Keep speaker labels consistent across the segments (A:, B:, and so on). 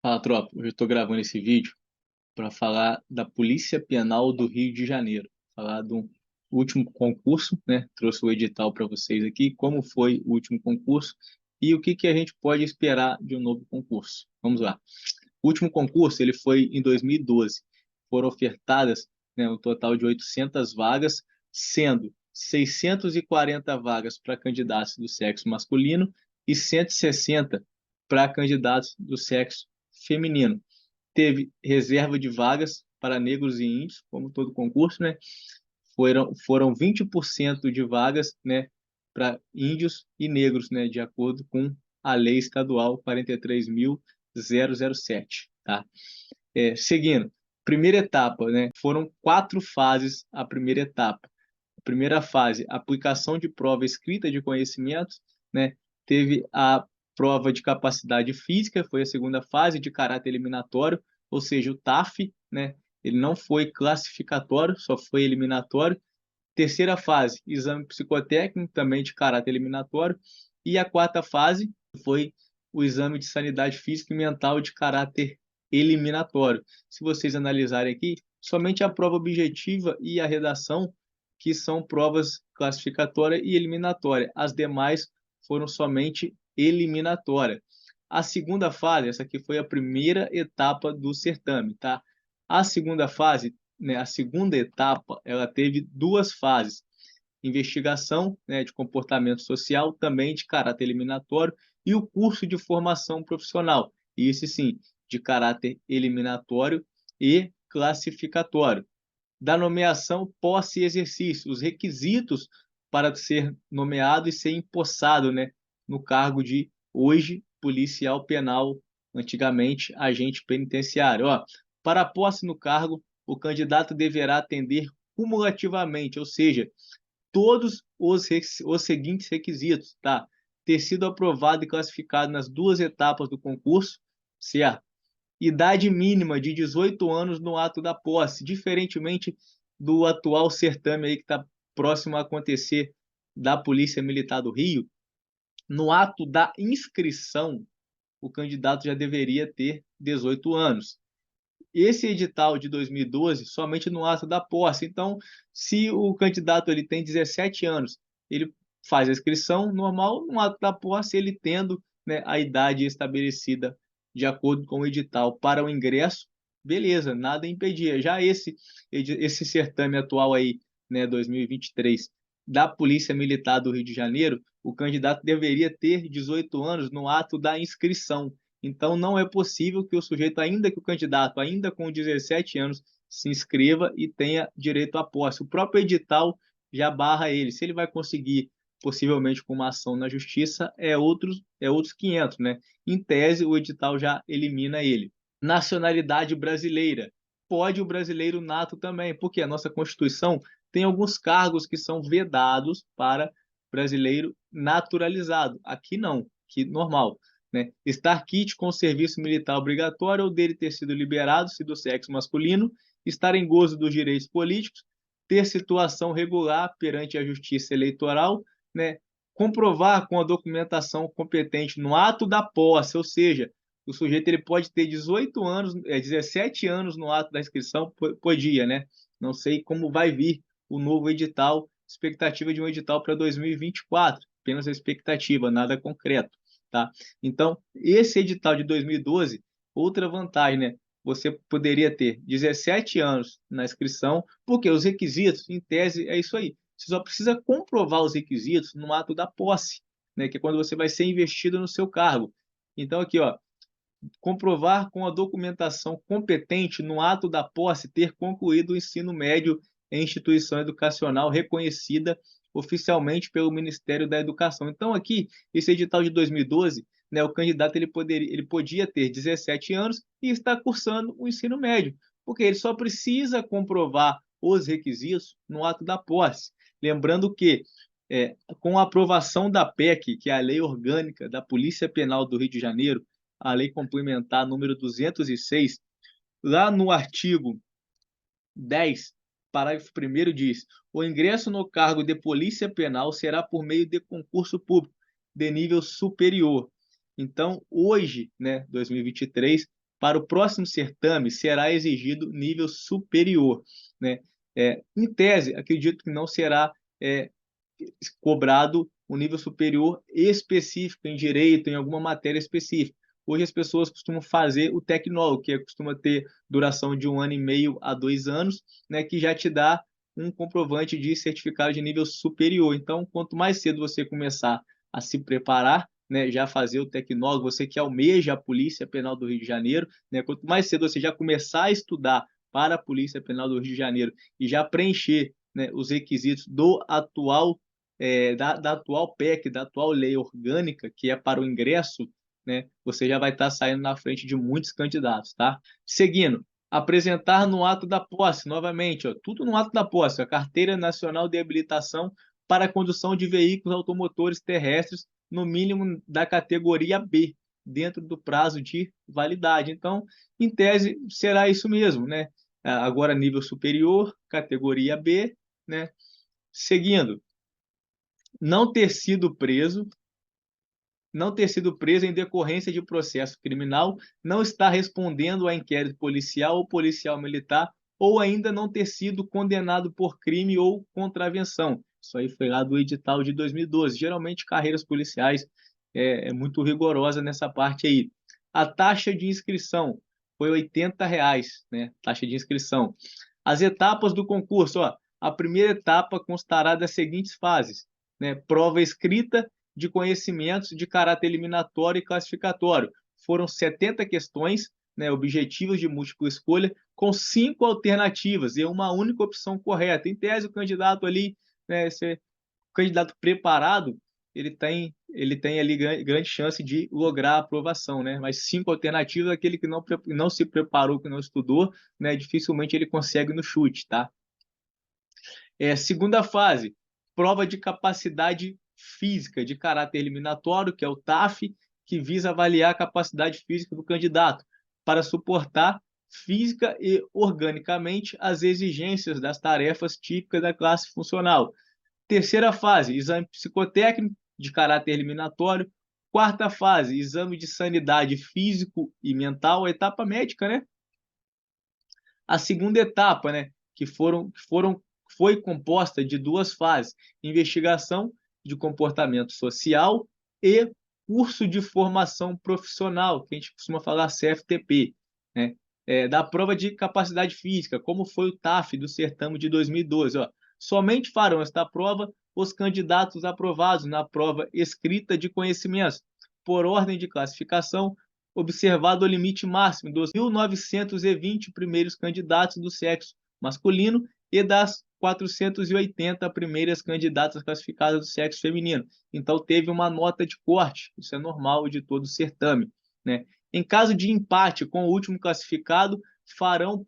A: Fala, tropa. Hoje eu estou gravando esse vídeo para falar da Polícia Penal do Rio de Janeiro. Falar do último concurso, né? Trouxe o edital para vocês aqui, como foi o último concurso e o que que a gente pode esperar de um novo concurso. Vamos lá. O último concurso ele foi em 2012. Foram ofertadas, né, um total de 800 vagas, sendo 640 vagas para candidatos do sexo masculino e 160 para candidatos do sexo feminino. Teve reserva de vagas para negros e índios, como todo concurso, né? Foram 20% de vagas, né, para índios e negros, né, de acordo com a lei estadual 43.007, tá? Seguindo, primeira etapa, né? Foram 4 fases a primeira etapa. A primeira fase, aplicação de prova escrita de conhecimentos, né? Teve a prova de capacidade física, foi a segunda fase de caráter eliminatório, ou seja, o TAF, né? Ele não foi classificatório, só foi eliminatório. Terceira fase, exame psicotécnico, também de caráter eliminatório. E a quarta fase foi o exame de sanidade física e mental de caráter eliminatório. Se vocês analisarem aqui, somente a prova objetiva e a redação, que são provas classificatória e eliminatória. As demais foram somente eliminatória. A segunda fase, essa aqui foi a primeira etapa do certame, tá? A segunda fase, né, a segunda etapa, ela teve 2 fases: investigação, né, de comportamento social, também de caráter eliminatório, e o curso de formação profissional, isso sim, de caráter eliminatório e classificatório. Da nomeação, posse e exercício, os requisitos para ser nomeado e ser empossado, né, no cargo de, hoje, policial penal, antigamente agente penitenciário. Ó, para a posse no cargo, o candidato deverá atender cumulativamente, ou seja, todos os seguintes requisitos, tá? Ter sido aprovado e classificado nas 2 etapas do concurso, certo? Idade mínima de 18 anos no ato da posse, diferentemente do atual certame aí que está próximo a acontecer da Polícia Militar do Rio. No ato da inscrição, o candidato já deveria ter 18 anos. Esse edital de 2012 somente no ato da posse. Então, se o candidato ele tem 17 anos, ele faz a inscrição normal, no ato da posse, ele tendo, né, a idade estabelecida de acordo com o edital para o ingresso, beleza, nada impedia. Já esse certame atual aí, né, 2023, da Polícia Militar do Rio de Janeiro, o candidato deveria ter 18 anos no ato da inscrição. Então, não é possível que o sujeito, ainda que o candidato, ainda com 17 anos, se inscreva e tenha direito à posse. O próprio edital já barra ele. Se ele vai conseguir, possivelmente com uma ação na justiça, é outros 500, né? Em tese, o edital já elimina ele. Nacionalidade brasileira. Pode o brasileiro nato também, porque a nossa Constituição tem alguns cargos que são vedados para brasileiro naturalizado. Aqui não, aqui normal, né? Estar quite com o serviço militar obrigatório ou dele ter sido liberado, se do sexo masculino, estar em gozo dos direitos políticos, ter situação regular perante a justiça eleitoral, né? Comprovar com a documentação competente no ato da posse, ou seja, o sujeito ele pode ter 18 anos, 17 anos no ato da inscrição, podia, né? Não sei como vai vir o novo edital, expectativa de um edital para 2024, apenas a expectativa, nada concreto, tá? Então, esse edital de 2012, outra vantagem, né? Você poderia ter 17 anos na inscrição, porque os requisitos, em tese, é isso aí. Você só precisa comprovar os requisitos no ato da posse, né? Que é quando você vai ser investido no seu cargo. Então, aqui, ó, comprovar com a documentação competente no ato da posse ter concluído o ensino médio em instituição educacional reconhecida oficialmente pelo Ministério da Educação. Então, aqui, esse edital de 2012, né, o candidato ele podia ter 17 anos e estar cursando o ensino médio, porque ele só precisa comprovar os requisitos no ato da posse. Lembrando que, com a aprovação da PEC, que é a Lei Orgânica da Polícia Penal do Rio de Janeiro, a lei complementar número 206, lá no artigo 10, parágrafo 1º diz: o ingresso no cargo de polícia penal será por meio de concurso público de nível superior. Então, hoje, né, 2023, para o próximo certame será exigido nível superior, né? Em tese, acredito que não será cobrado um nível superior específico em direito, em alguma matéria específica. Hoje as pessoas costumam fazer o tecnólogo, que costuma ter duração de 1 ano e meio a 2 anos, né, que já te dá um comprovante de certificado de nível superior. Então, quanto mais cedo você começar a se preparar, né, já fazer o tecnólogo, você que almeja a Polícia Penal do Rio de Janeiro, né, quanto mais cedo você já começar a estudar para a Polícia Penal do Rio de Janeiro e já preencher, né, os requisitos do atual da atual PEC, da atual lei orgânica, que é para o ingresso, né, você já vai estar saindo na frente de muitos candidatos, tá? Seguindo, apresentar no ato da posse, novamente, ó, tudo no ato da posse, a Carteira Nacional de Habilitação para a condução de veículos automotores terrestres, no mínimo da categoria B, dentro do prazo de validade. Então, em tese, será isso mesmo, né? Agora, nível superior, categoria B, né? Seguindo, não ter sido preso, em decorrência de processo criminal, não estar respondendo a inquérito policial ou policial militar, ou ainda não ter sido condenado por crime ou contravenção. Isso aí foi lá do edital de 2012. Geralmente, carreiras policiais é muito rigorosa nessa parte aí. A taxa de inscrição foi R$ 80, né? Taxa de inscrição. As etapas do concurso, ó, a primeira etapa constará das seguintes fases, né? Prova escrita de conhecimentos de caráter eliminatório e classificatório. Foram 70 questões, né, objetivas de múltipla escolha, com 5 alternativas e uma única opção correta. Em tese, o candidato ali, né, o candidato preparado, ele tem ali grande chance de lograr a aprovação, né? Mas 5 alternativas, aquele que não se preparou, que não estudou, né, dificilmente ele consegue no chute, tá? Segunda fase, prova de capacidade física de caráter eliminatório, que é o TAF, que visa avaliar a capacidade física do candidato para suportar física e organicamente as exigências das tarefas típicas da classe funcional. Terceira fase, exame psicotécnico de caráter eliminatório. Quarta fase, exame de sanidade físico e mental, etapa médica, né? A segunda etapa, né, foi composta de 2 fases: investigação de comportamento social e curso de formação profissional, que a gente costuma falar CFTP, né? Da prova de capacidade física, como foi o TAF do certame de 2012. Ó. Somente farão esta prova os candidatos aprovados na prova escrita de conhecimentos, por ordem de classificação, observado o limite máximo dos 1.920 primeiros candidatos do sexo masculino e das 480 primeiras candidatas classificadas do sexo feminino. Então, teve uma nota de corte, isso é normal de todo certame, né? Em caso de empate com o último classificado, farão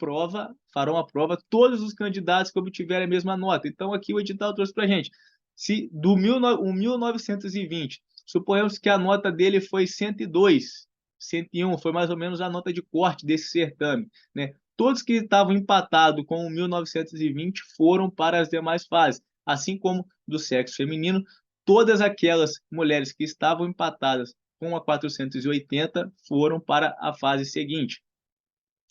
A: a prova todos os candidatos que obtiverem a mesma nota. Então, aqui o edital trouxe para a gente, se do 1920, suponhamos que a nota dele foi 102, 101, foi mais ou menos a nota de corte desse certame, né? Todos que estavam empatados com o 1920 foram para as demais fases, assim como do sexo feminino, todas aquelas mulheres que estavam empatadas com a 480 foram para a fase seguinte.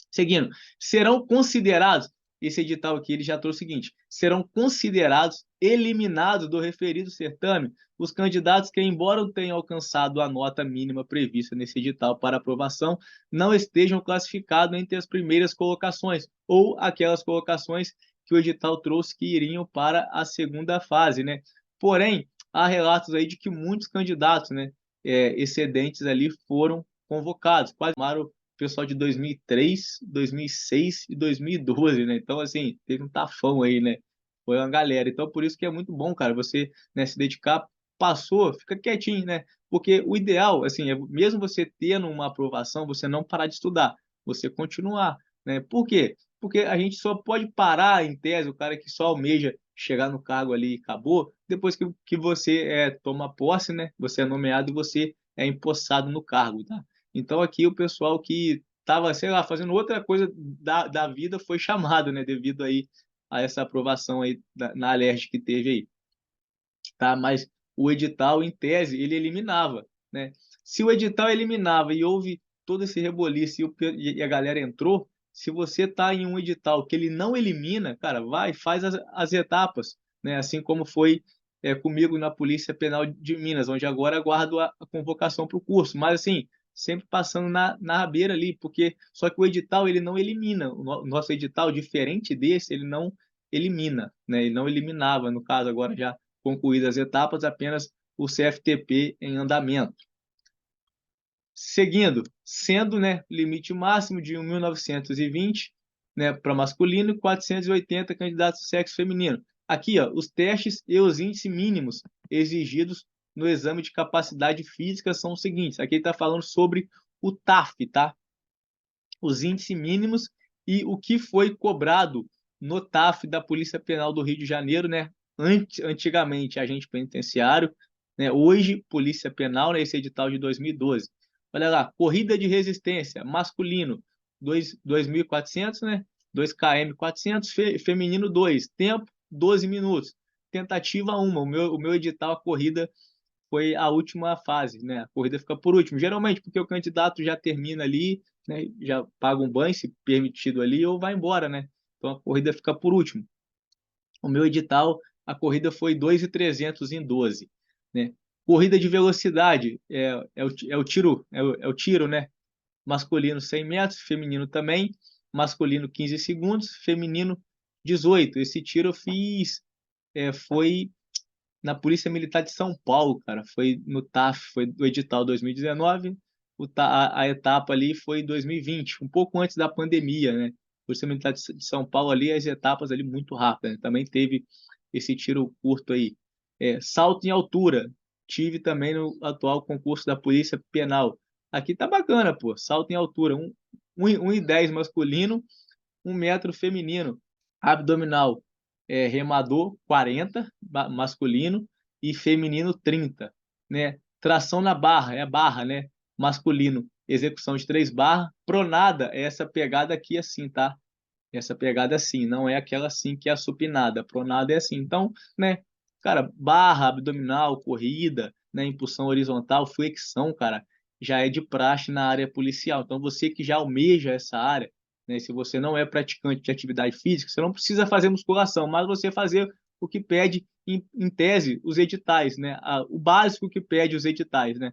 A: Seguindo, serão considerados, esse edital aqui ele já trouxe o seguinte, serão considerados eliminados do referido certame os candidatos que, embora tenham alcançado a nota mínima prevista nesse edital para aprovação, não estejam classificados entre as primeiras colocações, ou aquelas colocações que o edital trouxe que iriam para a segunda fase, né? Porém, há relatos aí de que muitos candidatos, né, excedentes ali foram convocados, quase o pessoal de 2003, 2006 e 2012, né? Então, assim, teve um tafão aí, né? Foi uma galera. Então, por isso que é muito bom, cara, você, né, se dedicar, passou, fica quietinho, né? Porque o ideal, assim, é mesmo você tendo uma aprovação, você não parar de estudar, você continuar, né? Por quê? Porque a gente só pode parar, em tese, o cara que só almeja chegar no cargo ali e acabou, depois que você toma posse, né? Você é nomeado e você é empossado no cargo, tá? Então, aqui o pessoal que estava, sei lá, fazendo outra coisa da vida foi chamado, né? Devido aí a essa aprovação aí na Alerj que teve aí, tá? Mas o edital, em tese, ele eliminava, né? Se o edital eliminava e houve todo esse reboliço e a galera entrou, se você está em um edital que ele não elimina, cara, vai, faz as etapas, né? Assim como foi comigo na Polícia Penal de Minas, onde agora aguardo a convocação para o curso. Mas, assim, sempre passando na rabeira ali, porque só que o edital ele não elimina. O nosso edital, diferente desse, ele não elimina, né? Ele não eliminava, no caso, agora já concluídas as etapas, apenas o CFTP em andamento. Seguindo, sendo, né, limite máximo de 1.920, né, para masculino e 480 candidatos do sexo feminino. Aqui, ó, os testes e os índices mínimos exigidos no exame de capacidade física são os seguintes. Aqui ele está falando sobre o TAF, tá? Os índices mínimos e o que foi cobrado no TAF da Polícia Penal do Rio de Janeiro, né? Antigamente, agente penitenciário, né? Hoje, Polícia Penal, né? Esse edital de 2012. Olha lá, corrida de resistência, masculino, 2.400, né? 2 km 400, feminino 2, tempo 12 minutos, tentativa 1. O meu edital, a corrida foi a última fase, né? A corrida fica por último, geralmente porque o candidato já termina ali, né? Já paga um banho, se permitido ali, ou vai embora, né? Então a corrida fica por último. O meu edital, a corrida foi 2.300 em 12, né? Corrida de velocidade é o tiro, né? Masculino 100 metros, feminino também, masculino 15 segundos, feminino 18. Esse tiro eu fiz, foi na Polícia Militar de São Paulo, cara. Foi no TAF, foi do edital 2019. A etapa ali foi 2020, um pouco antes da pandemia, né? Polícia Militar de São Paulo ali, as etapas ali muito rápidas, né? Também teve esse tiro curto aí. Salto em altura. Tive também no atual concurso da Polícia Penal. Aqui tá bacana, pô. Salto em altura. 1,10 masculino, 1 metro feminino. Abdominal, remador 40, masculino, e feminino 30, né? Tração na barra, é barra, né? Masculino, execução de 3 barras. Pronada é essa pegada aqui assim, tá? Essa pegada assim, não é aquela assim que é a supinada. Pronada é assim. Então, né? Cara, barra, abdominal, corrida, né? Impulsão horizontal, flexão, cara, já é de praxe na área policial. Então, você que já almeja essa área, né? Se você não é praticante de atividade física, você não precisa fazer musculação, mas você fazer o que pede, em tese, os editais, né? O básico que pede os editais, né?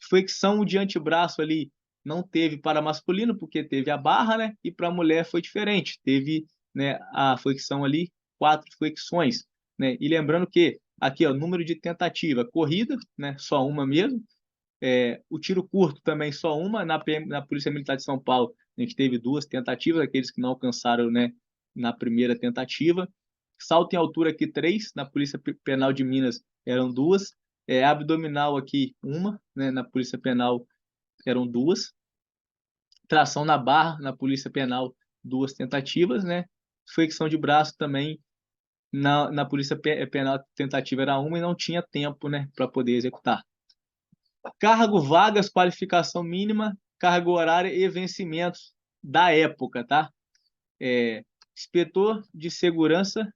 A: Flexão de antebraço ali não teve para masculino, porque teve a barra, né? E para mulher foi diferente. Teve, né, a flexão ali, 4 flexões, né? E lembrando que aqui, ó, número de tentativa, corrida, né? Só uma mesmo. O tiro curto também só uma. Na Polícia Militar de São Paulo, a gente teve 2 tentativas, aqueles que não alcançaram, né, na primeira tentativa. Salto em altura aqui 3, na Polícia Penal de Minas eram 2. Abdominal aqui uma, né, na Polícia Penal eram 2. Tração na barra, na Polícia Penal, 2 tentativas, né? Flexão de braço também, na Polícia Penal, tentativa era uma e não tinha tempo, né, para poder executar. Cargo, vagas, qualificação mínima, carga horária e vencimentos da época, tá? Inspetor de segurança,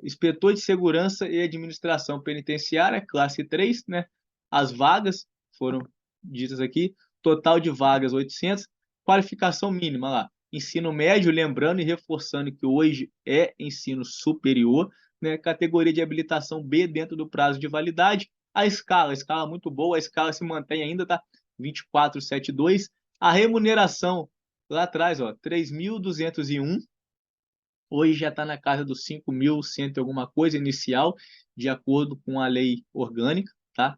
A: inspetor de segurança e administração penitenciária, classe 3, né? As vagas foram ditas aqui, total de vagas 800, qualificação mínima lá, ensino médio, lembrando e reforçando que hoje é ensino superior, né? Categoria de habilitação B dentro do prazo de validade. A escala muito boa, a escala se mantém ainda, tá? 2472. A remuneração lá atrás, ó, 3.201. Hoje já está na casa dos 5.100 alguma coisa inicial, de acordo com a lei orgânica, tá?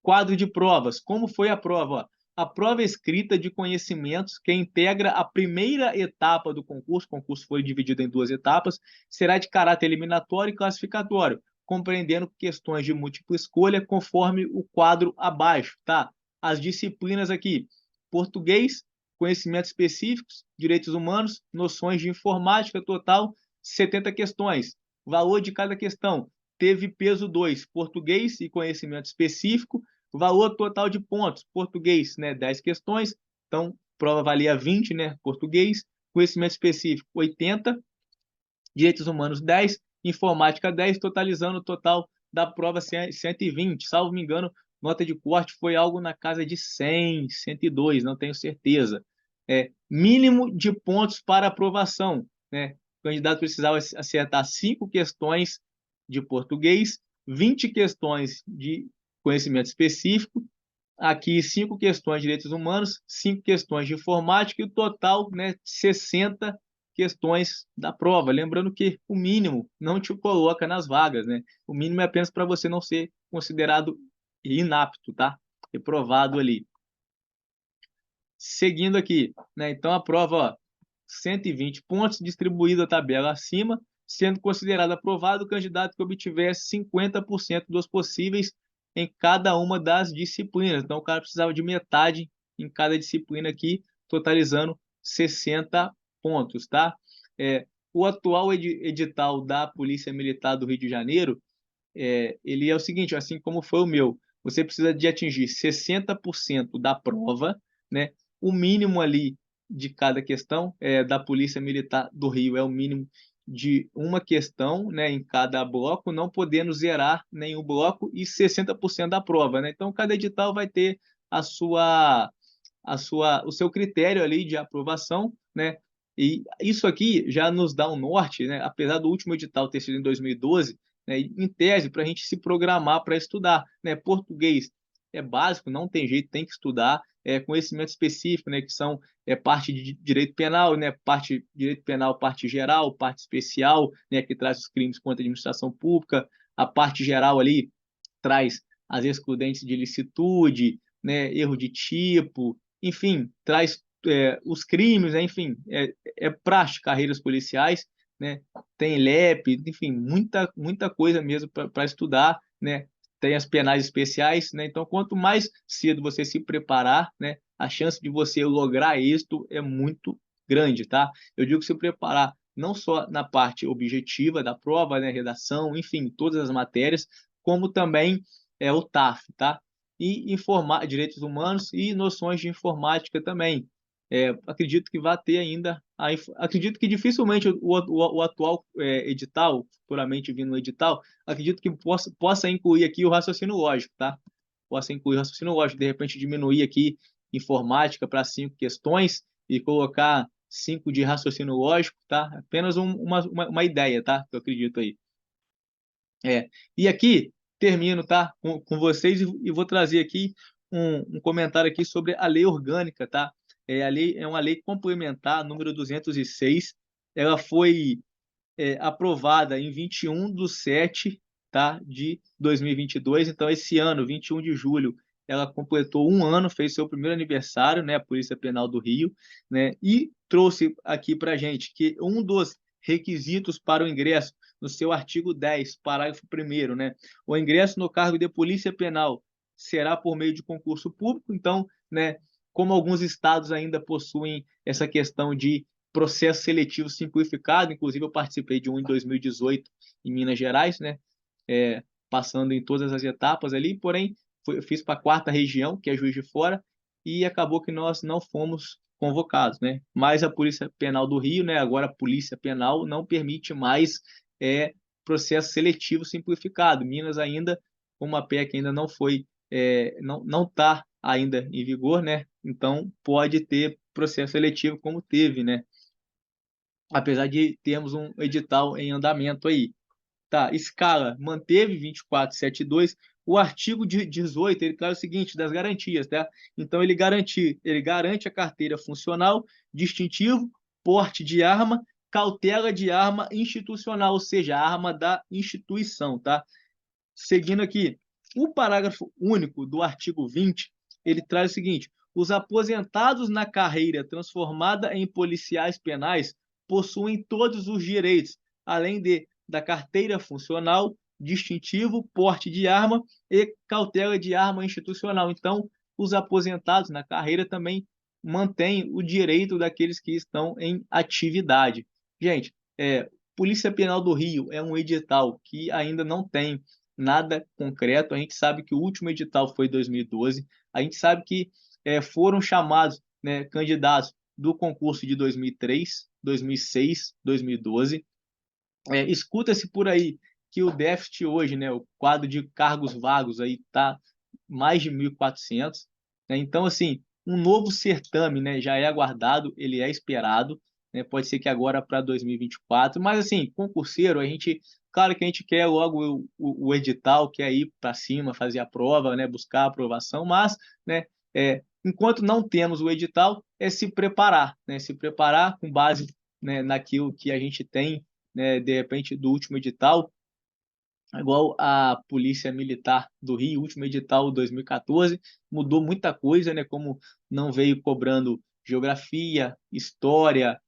A: Quadro de provas. Como foi a prova? Ó, a prova escrita de conhecimentos que integra a primeira etapa do concurso. O concurso foi dividido em 2 etapas. Será de caráter eliminatório e classificatório, compreendendo questões de múltipla escolha, conforme o quadro abaixo, tá? As disciplinas aqui: português, conhecimentos específicos, direitos humanos, noções de informática, total 70 questões. Valor de cada questão: teve peso 2, português e conhecimento específico. Valor total de pontos: português, né, 10 questões, então prova valia 20, né, português. Conhecimento específico 80, direitos humanos 10, informática 10, totalizando o total da prova 120, salvo me engano, nota de corte foi algo na casa de 100, 102, não tenho certeza. Mínimo de pontos para aprovação, né? O candidato precisava acertar 5 questões de português, 20 questões de conhecimento específico, aqui 5 questões de direitos humanos, 5 questões de informática e o total, né, 60 questões da prova. Lembrando que o mínimo não te coloca nas vagas, né? O mínimo é apenas para você não ser considerado inapto, tá? Reprovado ali. Seguindo aqui, né? Então a prova, ó, 120 pontos, distribuída a tabela acima, sendo considerado aprovado o candidato que obtiver 50% dos possíveis em cada uma das disciplinas. Então o cara precisava de metade em cada disciplina aqui, totalizando 60 pontos, tá? O atual edital da Polícia Militar do Rio de Janeiro, ele é o seguinte, assim como foi o meu, você precisa de atingir 60% da prova, né? O mínimo ali de cada questão, da Polícia Militar do Rio é o mínimo de uma questão, né, em cada bloco, não podendo zerar nenhum bloco e 60% da prova, né? Então cada edital vai ter o seu critério ali de aprovação, né? E isso aqui já nos dá um norte, né? Apesar do último edital ter sido em 2012, né? Em tese, para a gente se programar para estudar, né? Português é básico, não tem jeito, tem que estudar. Conhecimento específico, né? Que são parte de direito penal, né? Parte de direito penal, parte geral, parte especial, né? Que traz os crimes contra a administração pública. A parte geral ali traz as excludentes de licitude, né? Erro de tipo, enfim, traz os crimes, né? Enfim, praxe, carreiras policiais, né? Tem LEP, enfim, muita coisa mesmo para estudar, né? Tem as penais especiais, né? Então, quanto mais cedo você se preparar, né? A chance de você lograr êxito é muito grande, tá? Eu digo se preparar não só na parte objetiva da prova, né? Redação, enfim, todas as matérias, como também o TAF, tá? E direitos humanos e noções de informática também. Acredito que vai ter ainda, acredito que dificilmente o atual edital, futuramente vindo no edital, acredito que possa incluir aqui o raciocínio lógico, tá? Possa incluir o raciocínio lógico, de repente diminuir aqui informática para 5 questões e colocar 5 de raciocínio lógico, tá? Apenas uma ideia, tá? Que eu acredito aí. E aqui termino, tá? Com vocês e vou trazer aqui um comentário aqui sobre a lei orgânica, tá? A lei é uma lei complementar, número 206. Ela foi aprovada em 21/7, tá? De 2022. Então, esse ano, 21 de julho, ela completou um ano, fez seu primeiro aniversário, né? A Polícia Penal do Rio, né? E trouxe aqui para gente que um dos requisitos para o ingresso, no seu artigo 10, parágrafo 1º, né? O ingresso no cargo de polícia penal será por meio de concurso público. Então, né, como alguns estados ainda possuem essa questão de processo seletivo simplificado, inclusive eu participei de um em 2018 em Minas Gerais, né? Passando em todas as etapas ali, porém eu fiz para a 4ª região, que é Juiz de Fora, e acabou que nós não fomos convocados, né? Mas a Polícia Penal do Rio, né? Agora a Polícia Penal não permite mais processo seletivo simplificado. Minas ainda, como a PEC ainda não foi, não está ainda em vigor, né? Então pode ter processo seletivo como teve, né? Apesar de termos um edital em andamento aí. Tá, escala, manteve 2472. O artigo 18, ele traz o seguinte, das garantias, tá? Então, ele garante a carteira funcional, distintivo, porte de arma, cautela de arma institucional, ou seja, a arma da instituição, tá? Seguindo aqui, o parágrafo único do artigo 20, ele traz o seguinte: os aposentados na carreira transformada em policiais penais possuem todos os direitos, além da carteira funcional, distintivo, porte de arma e cautela de arma institucional. Então, os aposentados na carreira também mantêm o direito daqueles que estão em atividade. Gente, Polícia Penal do Rio é um edital que ainda não tem nada concreto. A gente sabe que o último edital foi em 2012. A gente sabe que foram chamados, né, candidatos do concurso de 2003, 2006, 2012. Escuta-se por aí que o déficit hoje, né, o quadro de cargos vagos aí está mais de 1.400, né? Então, assim, um novo certame, né, já é aguardado, ele é esperado, né? Pode ser que agora para 2024, mas assim, concurseiro, claro que a gente quer logo o edital, quer ir para cima, fazer a prova, né, buscar a aprovação, mas, né, enquanto não temos o edital, é se preparar, né, se preparar com base, né, naquilo que a gente tem, né, de repente do último edital, igual a Polícia Militar do Rio, último edital 2014, mudou muita coisa, né? Como não veio cobrando geografia, história,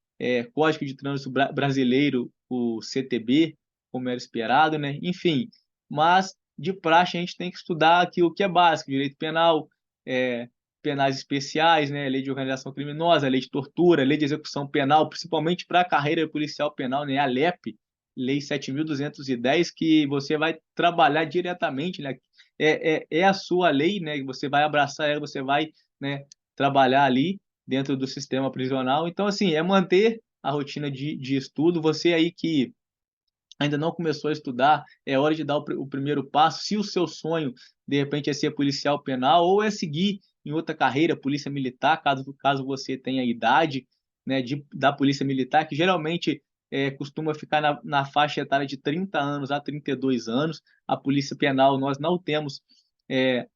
A: Código de Trânsito Brasileiro, o CTB, como era esperado, né? Enfim, mas de praxe a gente tem que estudar aquilo que é básico, direito penal, é, penais especiais, né? Lei de organização criminosa, lei de tortura, lei de execução penal, principalmente para a carreira policial penal, né? A LEP, Lei 7.210, que você vai trabalhar diretamente, né? É a sua lei, né? Você vai abraçar ela, você vai, né, trabalhar ali dentro do sistema prisional. Então, assim, é manter a rotina de estudo. Você aí que ainda não começou a estudar, é hora de dar o primeiro passo. Se o seu sonho, de repente, é ser policial penal ou é seguir em outra carreira, polícia militar, caso você tenha idade, né, da polícia militar, que geralmente costuma ficar na faixa etária de 30 anos a 32 anos. A polícia penal, nós não temos é,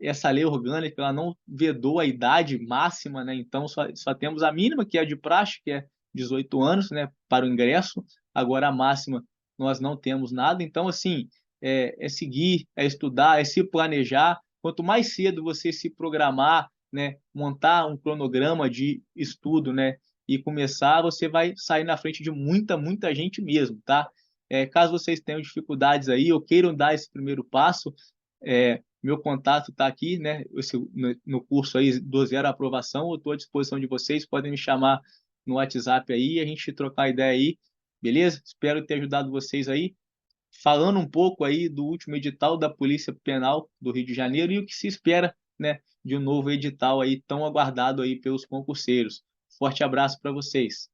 A: essa lei orgânica, ela não vedou a idade máxima, né? Então só temos a mínima, que é a de praxe, que é 18 anos, né, para o ingresso. Agora a máxima nós não temos nada. Então, assim, é seguir, é estudar, é se planejar. Quanto mais cedo você se programar, né, montar um cronograma de estudo, né, e começar, você vai sair na frente de muita gente mesmo, tá? Caso vocês tenham dificuldades aí ou queiram dar esse primeiro passo, meu contato está aqui, né? No curso aí do Zero à Aprovação, eu estou à disposição de vocês, podem me chamar no WhatsApp aí, a gente trocar ideia aí, beleza? Espero ter ajudado vocês aí, falando um pouco aí do último edital da Polícia Penal do Rio de Janeiro e o que se espera, né, de um novo edital aí tão aguardado aí pelos concurseiros. Forte abraço para vocês.